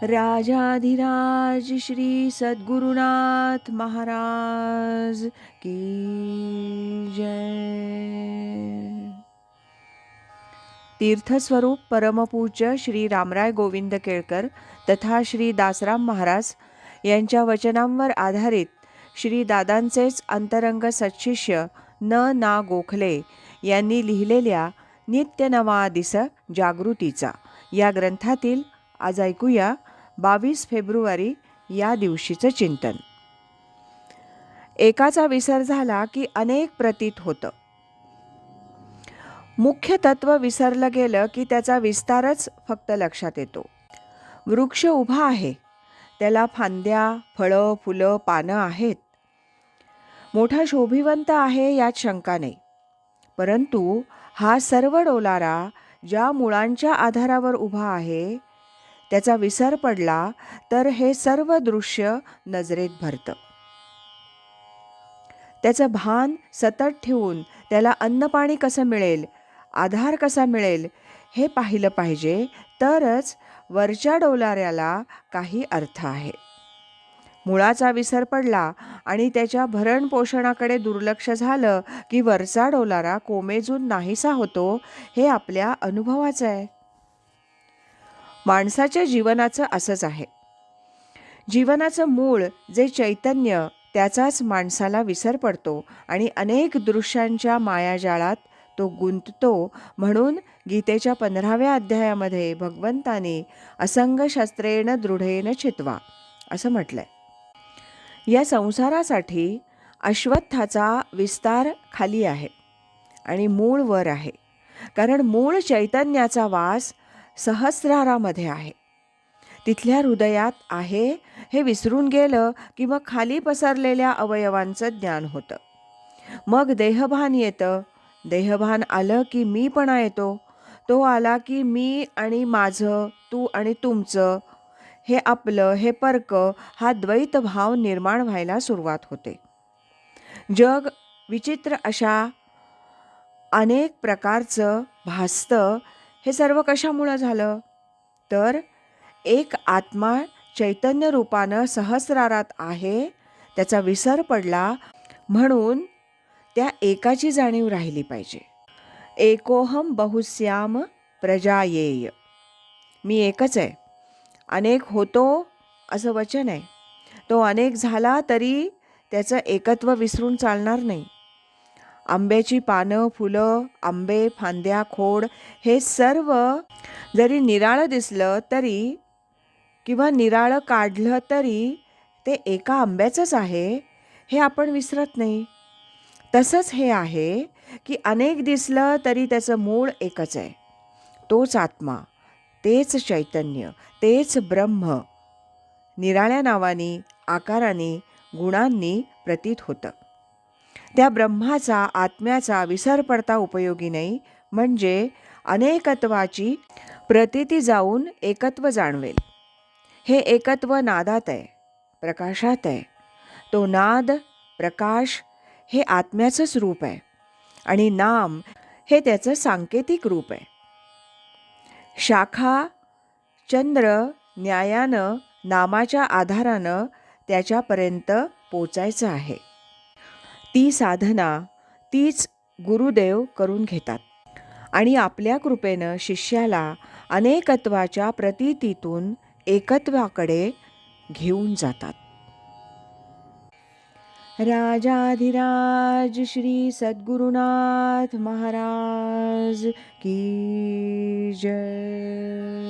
राजाधिराज श्री सद्गुरुनाथ महाराज की जय। तीर्थस्वरूप परमपूज्य श्री रामराय गोविंद केळकर तथा श्री दासराम महाराज यांच्या वचनांवर आधारित श्री दादांचेच अंतरंग सत्शिष्य ना गोखले यांनी लिहिलेल्या नित्य नवा दिस जागृतीचा या ग्रंथातील आज ऐकूया 22 फेब्रुवारी या दिवशीचं चिंतन। एकाचा विसर झाला की अनेक प्रतीत होतं। मुख्य तत्व विसरलं गेलं की त्याचा विस्तारच फक्त लक्षात येतो। वृक्ष उभा आहे, त्याला फांद्या, फळं, फुलं, पानं आहेत। मोठा शोभिवंत आहे यात शंका नाही, परंतु हा सर्व डोलारा ज्या मुळांच्या आधारावर उभा आहे त्याचा विसर पडला तर हे सर्व दृश्य नजरेत भरतं। त्याचं भान सतत ठेवून त्याला अन्नपाणी कसं मिळेल, आधार कसा मिळेल हे पाहिलं पाहिजे, तरच वरच्या डोलाऱ्याला काही अर्थ आहे। मुळाचा विसर पडला आणि त्याच्या भरण पोषणाकडे दुर्लक्ष झालं की वरचा डोलारा कोमेजून नाहीसा होतो, हे आपल्या अनुभवाचं आहे। माणसाच्या जीवनाचं असंच आहे। जीवनाचं मूळ जे चैतन्य त्याचाच माणसाला विसर पडतो आणि अनेक दृश्यांच्या मायाजाळात तो गुंततो। म्हणून गीतेच्या 15व्या अध्यायामध्ये भगवंताने असंग शस्त्रेण दृढेन चित्वा असं म्हटलंय। या संसारासाठी अश्वत्थाचा विस्तार खाली आहे आणि मूळ वर आहे, कारण मूळ चैतन्याचा वास सहस्रारामध्ये आहे, तिथल्या हृदयात आहे हे विसरून गेलं की मग खाली पसरलेल्या अवयवांचं ज्ञान होतं। मग देहभान येतं, देहभान आलं की मीपणा येतो, तो आला की मी आणि माझं, तू आणि तुमचं, हे आपलं, हे परक, हा द्वैत भाव निर्माण व्हायला सुरुवात होते। जग विचित्र अशा अनेक प्रकारचं भासतं। हे सर्व कशामुळं झालं तर एक आत्मा चैतन्य रूपानं सहस्रारात आहे, त्याचा विसर पडला, म्हणून त्या एकाची जाणीव राहिली पाहिजे। एकोहम बहुश्याम प्रजायेय, मी एकच आहे, अनेक होतो असं वचन आहे। तो अनेक झाला तरी त्याचं एकत्व विसरून चालणार नाही। आंब्याची पानं, फुलं, आंबे, फांद्या, खोड हे सर्व जरी निराळं दिसलं तरी किंवा निराळं काढलं तरी ते एका आंब्याचंच आहे, हे आपण विसरत नाही। तसंच हे आहे की अनेक दिसलं तरी त्याचं मूळ एकच आहे, तोच आत्मा, तेच चैतन्य, तेच ब्रह्म निराळ्या नावानी, आकाराने, गुणांनी प्रतीत होतं। त्या ब्रह्माचा, आत्म्याचा विसर पडता उपयोगी नाही, म्हणजे अनेकत्वाची प्रतीती जाऊन एकत्व जाणवेल। हे एकत्व नादात आहे, प्रकाशात आहे। तो नाद, प्रकाश हे आत्म्याचंच रूप आहे आणि नाम हे त्याचं सांकेतिक रूप आहे। शाखा चंद्र न्यायानं नामाच्या आधारानं त्याच्यापर्यंत पोचायचं आहे। ती साधना तीच गुरुदेव करून घेतात आणि आपल्या कृपेनं शिष्याला अनेकत्वाच्या प्रतीतीतून एकत्वाकडे घेऊन जातात। राजाधिराज श्री सद्गुरुनाथ महाराज की जय।